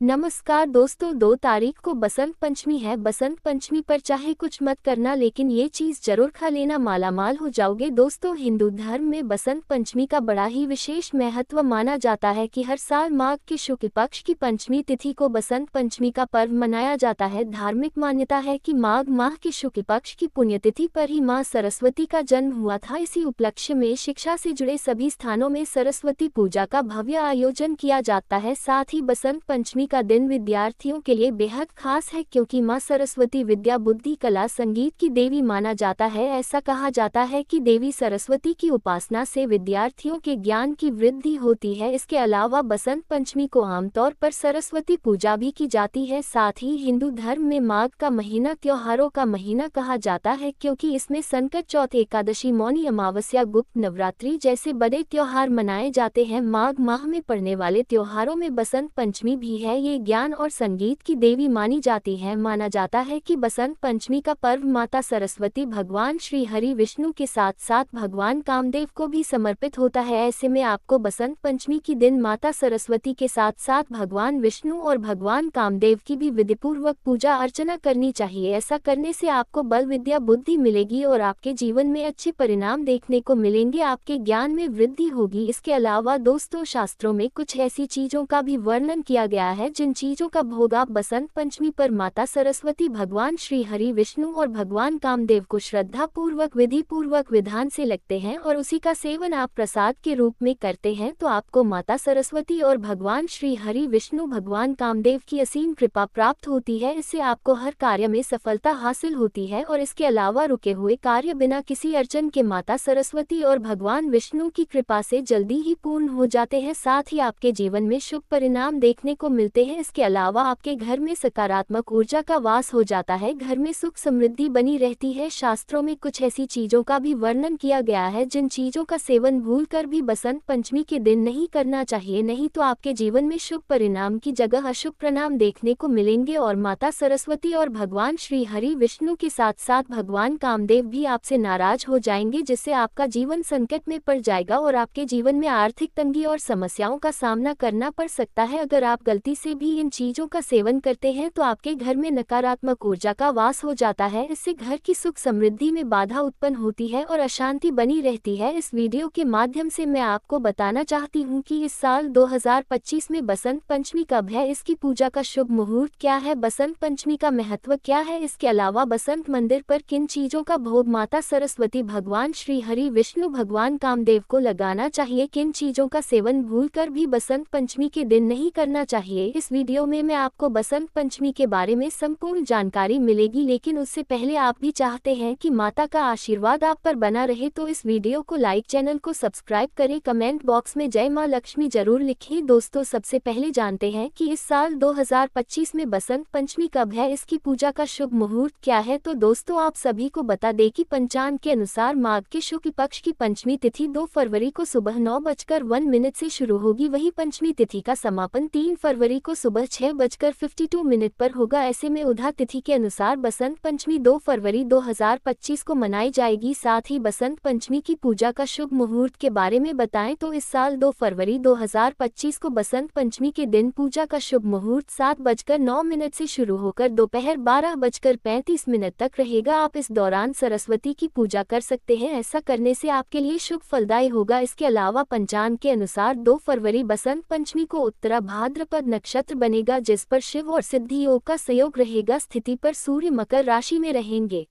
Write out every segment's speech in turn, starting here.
नमस्कार दोस्तों, 2 तारीख को बसंत पंचमी है। बसंत पंचमी पर चाहे कुछ मत करना, लेकिन ये चीज जरूर खा लेना, मालामाल हो जाओगे। दोस्तों, हिंदू धर्म में बसंत पंचमी का बड़ा ही विशेष महत्व माना जाता है कि हर साल माघ के शुक्ल पक्ष की पंचमी तिथि को बसंत पंचमी का पर्व मनाया जाता है। धार्मिक मान्यता है कि माघ माह के शुक्ल पक्ष की पुण्यतिथि पर ही माँ सरस्वती का जन्म हुआ था। इसी उपलक्ष्य में शिक्षा से जुड़े सभी स्थानों में सरस्वती पूजा का भव्य आयोजन किया जाता है। साथ ही बसंत पंचमी का दिन विद्यार्थियों के लिए बेहद खास है, क्योंकि मां सरस्वती विद्या, बुद्धि, कला, संगीत की देवी माना जाता है। ऐसा कहा जाता है कि देवी सरस्वती की उपासना से विद्यार्थियों के ज्ञान की वृद्धि होती है। इसके अलावा बसंत पंचमी को आमतौर पर सरस्वती पूजा भी की जाती है। साथ ही हिंदू धर्म में माघ का महीना त्योहारों का महीना कहा जाता है, क्योंकि इसमें संकट चौथ, एकादशी, मौनी अमावस्या, गुप्त नवरात्रि जैसे बड़े त्योहार मनाए जाते हैं। माघ माह में पड़ने वाले त्योहारों में बसंत पंचमी भी है। ये ज्ञान और संगीत की देवी मानी जाती है। माना जाता है कि बसंत पंचमी का पर्व माता सरस्वती, भगवान श्री हरि विष्णु के साथ साथ भगवान कामदेव को भी समर्पित होता है। ऐसे में आपको बसंत पंचमी की दिन माता सरस्वती के साथ साथ भगवान विष्णु और भगवान कामदेव की भी विधिपूर्वक पूजा अर्चना करनी चाहिए। ऐसा करने से आपको बल, विद्या, बुद्धि मिलेगी और आपके जीवन में अच्छे परिणाम देखने को मिलेंगे। आपके ज्ञान में वृद्धि होगी। इसके अलावा दोस्तों, शास्त्रों में कुछ ऐसी चीजों का भी वर्णन किया गया है जिन चीजों का भोग आप बसंत पंचमी पर माता सरस्वती, भगवान श्री हरि विष्णु और भगवान कामदेव को श्रद्धा पूर्वक, विधि पूर्वक, विधान से लगते हैं और उसी का सेवन आप प्रसाद के रूप में करते हैं, तो आपको माता सरस्वती और भगवान श्री हरि विष्णु, भगवान कामदेव की असीम कृपा प्राप्त होती है। इससे आपको हर कार्य में सफलता हासिल होती है और इसके अलावा रुके हुए कार्य बिना किसी अड़चन के माता सरस्वती और भगवान विष्णु की कृपा से जल्दी ही पूर्ण हो जाते हैं। साथ ही आपके जीवन में शुभ परिणाम देखने को मिलते हैं। इसके अलावा आपके घर में सकारात्मक ऊर्जा का वास हो जाता है, घर में सुख समृद्धि बनी रहती है। शास्त्रों में कुछ ऐसी चीजों का भी वर्णन किया गया है जिन चीजों का सेवन भूलकर भी बसंत पंचमी के दिन नहीं करना चाहिए, नहीं तो आपके जीवन में शुभ परिणाम की जगह अशुभ परिणाम देखने को मिलेंगे और माता सरस्वती और भगवान श्री हरि विष्णु के साथ साथ भगवान कामदेव भी आपसे नाराज हो जाएंगे, जिससे आपका जीवन संकट में पड़ जाएगा और आपके जीवन में आर्थिक तंगी और समस्याओं का सामना करना पड़ सकता है। अगर आप गलती से भी इन चीजों का सेवन करते हैं तो आपके घर में नकारात्मक ऊर्जा का वास हो जाता है। इससे घर की सुख समृद्धि में बाधा उत्पन्न होती है और अशांति बनी रहती है। इस वीडियो के माध्यम से मैं आपको बताना चाहती हूँ कि इस साल 2025 में बसंत पंचमी कब है, इसकी पूजा का शुभ मुहूर्त क्या है, बसंत पंचमी का महत्व क्या है। इसके अलावा बसंत मंदिर पर किन चीजों का भोग माता सरस्वती, भगवान श्री हरि विष्णु, भगवान कामदेव को लगाना चाहिए, किन चीजों का सेवन भूलकर भी बसंत पंचमी के दिन नहीं करना चाहिए। इस वीडियो में मैं आपको बसंत पंचमी के बारे में संपूर्ण जानकारी मिलेगी, लेकिन उससे पहले आप भी चाहते हैं कि माता का आशीर्वाद आप पर बना रहे तो इस वीडियो को लाइक, चैनल को सब्सक्राइब करें, कमेंट बॉक्स में जय मां लक्ष्मी जरूर लिखें। दोस्तों, सबसे पहले जानते हैं कि इस साल 2025 में बसंत पंचमी कब है, इसकी पूजा का शुभ मुहूर्त क्या है। तो दोस्तों, आप सभी को बता दें कि पंचांग के अनुसार माघ के शुक्ल पक्ष की पंचमी तिथि 2 फरवरी को सुबह 9:01 से शुरू होगी। वहीं पंचमी तिथि का समापन 3 फरवरी को सुबह 6:52 पर होगा। ऐसे में उधा तिथि के अनुसार बसंत पंचमी 2 फरवरी 2025 को मनाई जाएगी। साथ ही बसंत पंचमी की पूजा का शुभ मुहूर्त के बारे में बताएं तो इस साल 2 फरवरी 2025 को बसंत पंचमी के दिन पूजा का शुभ मुहूर्त 7:09 से शुरू होकर दोपहर 12:35 तक रहेगा। आप इस दौरान सरस्वती की पूजा कर सकते हैं। ऐसा करने से आपके लिए शुभ फलदायी होगा। इसके अलावा पंचांग के अनुसार 2 फरवरी बसंत पंचमी को उत्तरा भाद्रपद नक्षत्र बनेगा, जिस पर शिव और सिद्धि योग का संयोग रहेगा। स्थिति पर सूर्य मकर राशि में रहेंगे,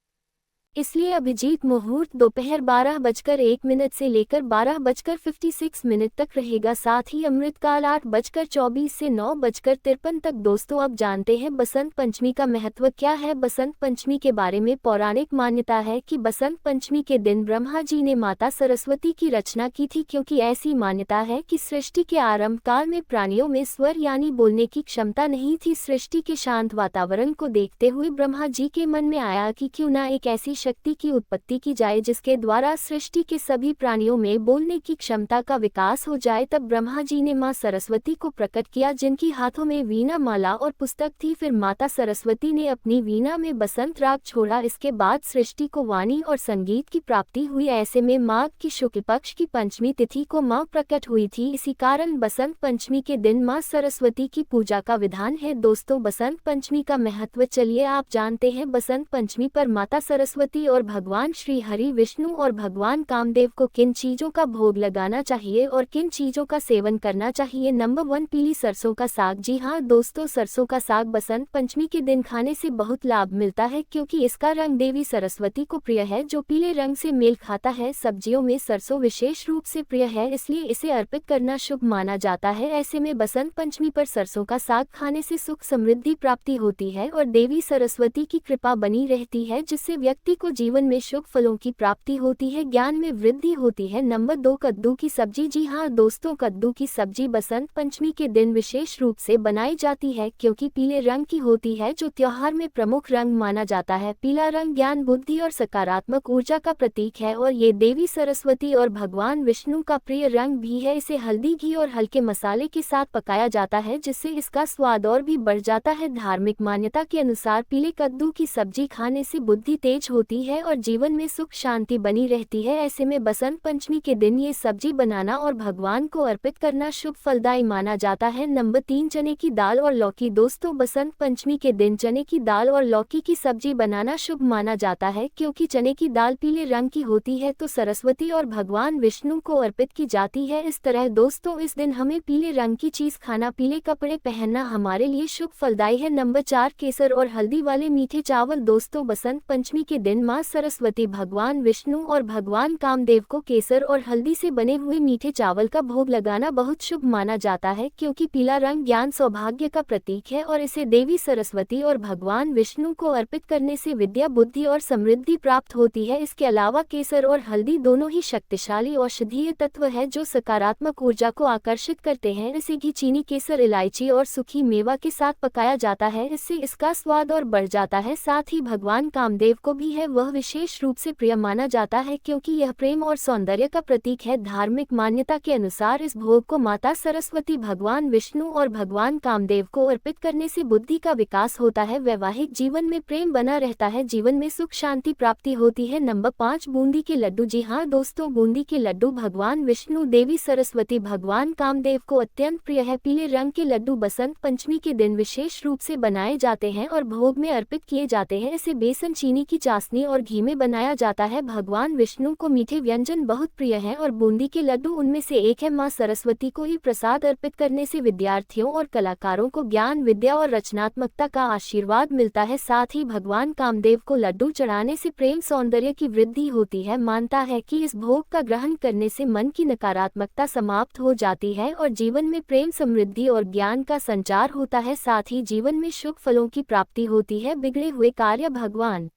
इसलिए अभिजीत मुहूर्त दोपहर 12:01 से लेकर 12:56 तक रहेगा। साथ ही अमृतकाल 8:24 से 9:53 तक। दोस्तों, अब जानते हैं बसंत पंचमी का महत्व क्या है। बसंत पंचमी के बारे में पौराणिक मान्यता है कि बसंत पंचमी के दिन ब्रह्मा जी ने माता सरस्वती की रचना की थी, क्योंकि ऐसी मान्यता है कि सृष्टि के आरंभ काल में प्राणियों में स्वर यानी बोलने की क्षमता नहीं थी। सृष्टि के शांत वातावरण को देखते हुए ब्रह्मा जी के मन में आया कि क्यों न एक ऐसी शक्ति की उत्पत्ति की जाए जिसके द्वारा सृष्टि के सभी प्राणियों में बोलने की क्षमता का विकास हो जाए। तब ब्रह्मा जी ने माँ सरस्वती को प्रकट किया जिनकी हाथों में वीणा माला और पुस्तक थी। फिर माता सरस्वती ने अपनी वीणा में बसंत राग छोड़ा। इसके बाद सृष्टि को वाणी और संगीत की प्राप्ति हुई। ऐसे में माघ की शुक्ल पक्ष की पंचमी तिथि को माँ प्रकट हुई थी। इसी कारण बसंत पंचमी के दिन माँ सरस्वती की पूजा का विधान है। दोस्तों, बसंत पंचमी का महत्व चलिए आप जानते हैं। बसंत पंचमी पर माता सरस्वती और भगवान श्री हरि विष्णु और भगवान कामदेव को किन चीजों का भोग लगाना चाहिए और किन चीजों का सेवन करना चाहिए। नंबर 1, पीली सरसों का साग। जी हाँ दोस्तों, सरसों का साग बसंत पंचमी के दिन खाने से बहुत लाभ मिलता है क्योंकि इसका रंग देवी सरस्वती को प्रिय है जो पीले रंग से मेल खाता है। सब्जियों में सरसों विशेष रूप से प्रिय है, इसलिए इसे अर्पित करना शुभ माना जाता है। ऐसे में बसंत पंचमी पर सरसों का साग खाने से सुख समृद्धि प्राप्ति होती है और देवी सरस्वती की कृपा बनी रहती है जिससे व्यक्ति को जीवन में शुभ फलों की प्राप्ति होती है, ज्ञान में वृद्धि होती है। नंबर 2, कद्दू की सब्जी। जी हाँ दोस्तों, कद्दू की सब्जी बसंत पंचमी के दिन विशेष रूप से बनाई जाती है क्योंकि पीले रंग की होती है जो त्योहार में प्रमुख रंग माना जाता है। पीला रंग ज्ञान, बुद्धि और सकारात्मक ऊर्जा का प्रतीक है और ये देवी सरस्वती और भगवान विष्णु का प्रिय रंग भी है। इसे हल्दी, घी और हल्के मसाले के साथ पकाया जाता है जिससे इसका स्वाद और भी बढ़ जाता है। धार्मिक मान्यता के अनुसार पीले कद्दू की सब्जी खाने से बुद्धि तेज होती है और जीवन में सुख शांति बनी रहती है। ऐसे में बसंत पंचमी के दिन ये सब्जी बनाना और भगवान को अर्पित करना शुभ फलदायी माना जाता है। नंबर 3, चने की दाल और लौकी। दोस्तों, बसंत पंचमी के दिन चने की दाल और लौकी की सब्जी बनाना शुभ माना जाता है क्योंकि चने की दाल पीले रंग की होती है तो सरस्वती और भगवान विष्णु को अर्पित की जाती है। इस तरह दोस्तों, इस दिन हमें पीले रंग की चीज खाना, पीले कपड़े पहनना हमारे लिए शुभ फलदायी है। नंबर 4, केसर और हल्दी वाले मीठे चावल। दोस्तों, बसंत पंचमी के दिन माँ सरस्वती, भगवान विष्णु और भगवान कामदेव को केसर और हल्दी से बने हुए मीठे चावल का भोग लगाना बहुत शुभ माना जाता है क्योंकि पीला रंग ज्ञान सौभाग्य का प्रतीक है और इसे देवी सरस्वती और भगवान विष्णु को अर्पित करने से विद्या, बुद्धि और समृद्धि प्राप्त होती है। इसके अलावा केसर और हल्दी दोनों ही शक्तिशाली औषधीय तत्व है जो सकारात्मक ऊर्जा को आकर्षित करते हैं। इसे घी, चीनी, केसर, इलायची और सूखी मेवा के साथ पकाया जाता है, इससे इसका स्वाद और बढ़ जाता है। साथ ही भगवान कामदेव को भी है वह विशेष रूप से प्रिय माना जाता है क्योंकि यह प्रेम और सौंदर्य का प्रतीक है। धार्मिक मान्यता के अनुसार इस भोग को माता सरस्वती, भगवान विष्णु और भगवान कामदेव को अर्पित करने से बुद्धि का विकास होता है, वैवाहिक जीवन में प्रेम बना रहता है, जीवन में सुख शांति प्राप्ति होती है। नंबर 5, बूंदी के लड्डू। जी हाँ दोस्तों, बूंदी के लड्डू भगवान विष्णु, देवी सरस्वती, भगवान कामदेव को अत्यंत प्रिय है। पीले रंग के लड्डू बसंत पंचमी के दिन विशेष रूप से बनाए जाते हैं और भोग में अर्पित किए जाते हैं। इसे बेसन, चीनी की चाशनी और घी में बनाया जाता है। भगवान विष्णु को मीठे व्यंजन बहुत प्रिय हैं और बूंदी के लड्डू उनमें से एक है। माँ सरस्वती को ये प्रसाद अर्पित करने से विद्यार्थियों और कलाकारों को ज्ञान, विद्या और रचनात्मकता का आशीर्वाद मिलता है। साथ ही भगवान कामदेव को लड्डू चढ़ाने से प्रेम, सौंदर्य की वृद्धि होती है। मानता है कि इस भोग का ग्रहण करने से मन की नकारात्मकता समाप्त हो जाती है और जीवन में प्रेम, समृद्धि और ज्ञान का संचार होता है। साथ ही जीवन में शुभ फलों की प्राप्ति होती है। बिगड़े हुए कार्य भगवान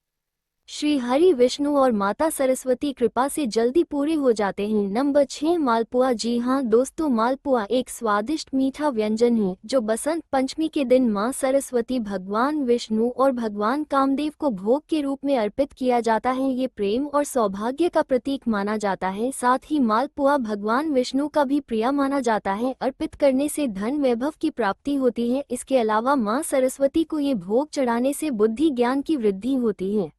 श्री हरि विष्णु और माता सरस्वती कृपा से जल्दी पूरे हो जाते हैं। नंबर 6, मालपुआ। जी हाँ दोस्तों, मालपुआ एक स्वादिष्ट मीठा व्यंजन है जो बसंत पंचमी के दिन माँ सरस्वती, भगवान विष्णु और भगवान कामदेव को भोग के रूप में अर्पित किया जाता है। ये प्रेम और सौभाग्य का प्रतीक माना जाता है। साथ ही मालपुआ भगवान विष्णु का भी प्रिय माना जाता है। अर्पित करने से धन, वैभव की प्राप्ति होती है। इसके अलावा माँ सरस्वती को ये भोग चढ़ाने से बुद्धि, ज्ञान की वृद्धि होती है।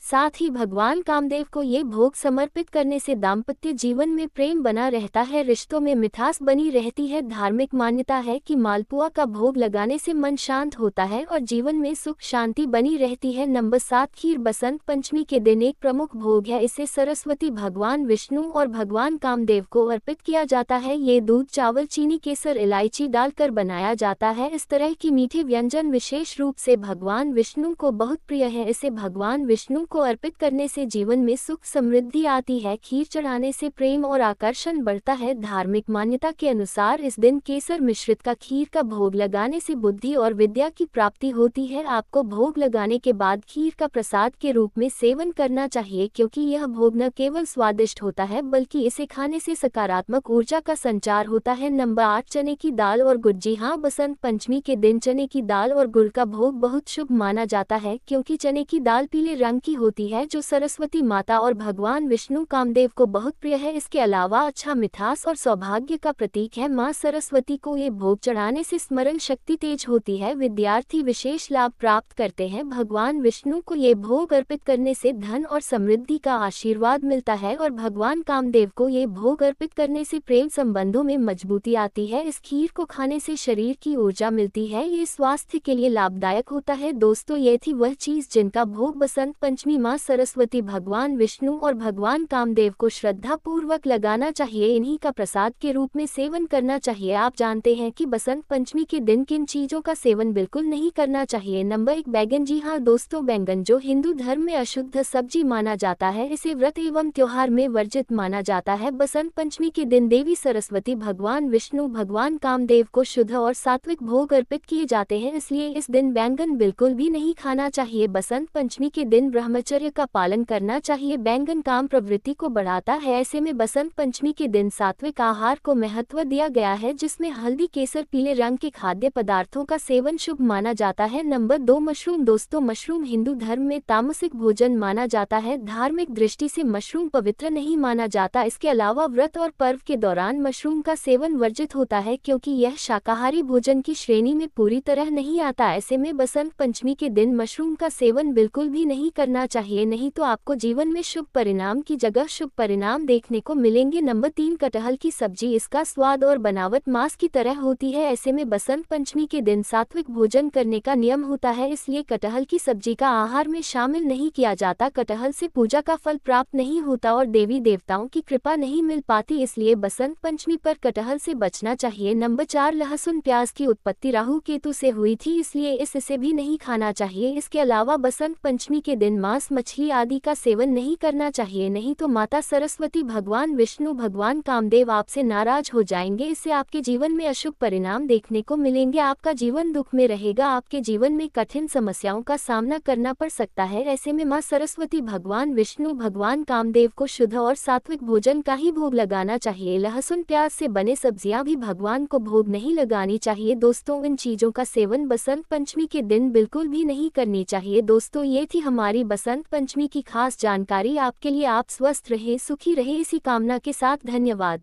साथ ही भगवान कामदेव को ये भोग समर्पित करने से दाम्पत्य जीवन में प्रेम बना रहता है, रिश्तों में मिठास बनी रहती है। धार्मिक मान्यता है कि मालपुआ का भोग लगाने से मन शांत होता है और जीवन में सुख शांति बनी रहती है। नंबर 7, खीर। बसंत पंचमी के दिन एक प्रमुख भोग है। इसे सरस्वती, भगवान विष्णु और भगवान कामदेव को अर्पित किया जाता है। ये दूध, चावल, चीनी, केसर, इलायची डालकर बनाया जाता है। इस तरह की मीठे व्यंजन विशेष रूप से भगवान विष्णु को बहुत प्रिय है। इसे भगवान विष्णु को अर्पित करने से जीवन में सुख समृद्धि आती है। खीर चढ़ाने से प्रेम और आकर्षण बढ़ता है। धार्मिक मान्यता के अनुसार इस दिन केसर मिश्रित का खीर का भोग लगाने से बुद्धि और विद्या की प्राप्ति होती है। आपको भोग लगाने के बाद खीर का प्रसाद के रूप में सेवन करना चाहिए क्योंकि यह भोग न केवल स्वादिष्ट होता है बल्कि इसे खाने से सकारात्मक ऊर्जा का संचार होता है। नंबर 8, चने की दाल और गुड़। जी हाँ, बसंत पंचमी के दिन चने की दाल और गुड़ का भोग बहुत शुभ माना जाता है क्योंकि चने की दाल पीले रंग की होती है जो सरस्वती माता और भगवान विष्णु कामदेव को बहुत प्रिय है। इसके अलावा अच्छा मिठास और सौभाग्य का प्रतीक है। माँ सरस्वती को ये भोग चढ़ाने से स्मरण शक्ति तेज होती है। विद्यार्थी विशेष लाभ प्राप्त करते हैं। भगवान विष्णु को ये भोग अर्पित करने से धन और समृद्धि का आशीर्वाद मिलता है और भगवान कामदेव को ये भोग अर्पित करने से प्रेम संबंधों में मजबूती आती है। इस खीर को खाने से शरीर की ऊर्जा मिलती है। ये स्वास्थ्य के लिए लाभदायक होता है। दोस्तों, ये थी वह चीज जिनका भोग बसंत पंचमी माँ सरस्वती, भगवान विष्णु और भगवान कामदेव को श्रद्धा पूर्वक लगाना चाहिए। इन्हीं का प्रसाद के रूप में सेवन करना चाहिए। आप जानते हैं कि बसंत पंचमी के दिन किन चीजों का सेवन बिल्कुल नहीं करना चाहिए। नंबर 1, बैगन। जी हाँ दोस्तों, बैंगन जो हिंदू धर्म में अशुद्ध सब्जी माना जाता है, इसे व्रत एवं त्योहार में वर्जित माना जाता है। बसंत पंचमी के दिन देवी सरस्वती, भगवान विष्णु, भगवान कामदेव को शुद्ध और सात्विक भोग अर्पित किए जाते हैं, इसलिए इस दिन बैंगन बिल्कुल भी नहीं खाना चाहिए। बसंत पंचमी के दिन ब्रह्मचर्य का पालन करना चाहिए। बैंगन काम प्रवृत्ति को बढ़ाता है, ऐसे में बसंत पंचमी के दिन सात्विक आहार को महत्व दिया गया है, जिसमें हल्दी, केसर, पीले रंग के खाद्य पदार्थों का सेवन शुभ माना जाता है। Number 2, mushroom. दोस्तों, मशरूम हिंदू धर्म में तामसिक भोजन माना जाता है। धार्मिक दृष्टि से मशरूम पवित्र नहीं माना जाता। इसके अलावा व्रत और पर्व के दौरान मशरूम का सेवन वर्जित होता है, क्योंकि यह शाकाहारी भोजन की श्रेणी में पूरी तरह नहीं आता। ऐसे में बसंत पंचमी के दिन मशरूम का सेवन बिल्कुल भी नहीं करना चाहिए, नहीं तो आपको जीवन में शुभ परिणाम की जगह शुभ परिणाम देखने को मिलेंगे। नंबर 3, कटहल की सब्जी। इसका स्वाद और बनावट मांस की तरह होती है। ऐसे में बसंत पंचमी के दिन सात्विक भोजन करने का नियम होता है, इसलिए कटहल की सब्जी का आहार में शामिल नहीं किया जाता। कटहल से पूजा का फल प्राप्त नहीं होता और देवी देवताओं की कृपा नहीं मिल पाती, इसलिए बसंत पंचमी पर कटहल से बचना चाहिए। नंबर 4, लहसुन। प्याज की उत्पत्ति राहु केतु से हुई थी, इसलिए इसे भी नहीं खाना चाहिए। इसके अलावा बसंत पंचमी के दिन मांस, मछली आदि का सेवन नहीं करना चाहिए, नहीं तो माता सरस्वती, भगवान विष्णु, भगवान कामदेव आपसे नाराज हो जाएंगे। इससे आपके जीवन में अशुभ परिणाम देखने को मिलेंगे। आपका जीवन दुख में रहेगा। आपके जीवन में कठिन समस्याओं का सामना करना पड़ सकता है। ऐसे में मां सरस्वती, भगवान विष्णु, भगवान कामदेव को शुद्ध और सात्विक भोजन का ही भोग लगाना चाहिए। लहसुन, प्याज से बने सब्जियां भी भगवान को भोग नहीं लगानी चाहिए। दोस्तों, इन चीजों का सेवन बसंत पंचमी के दिन बिल्कुल भी नहीं करनी चाहिए। दोस्तों, ये थी हमारी बसंत पंचमी की खास जानकारी आपके लिए। आप स्वस्थ रहे, सुखी रहे, इसी कामना के साथ धन्यवाद।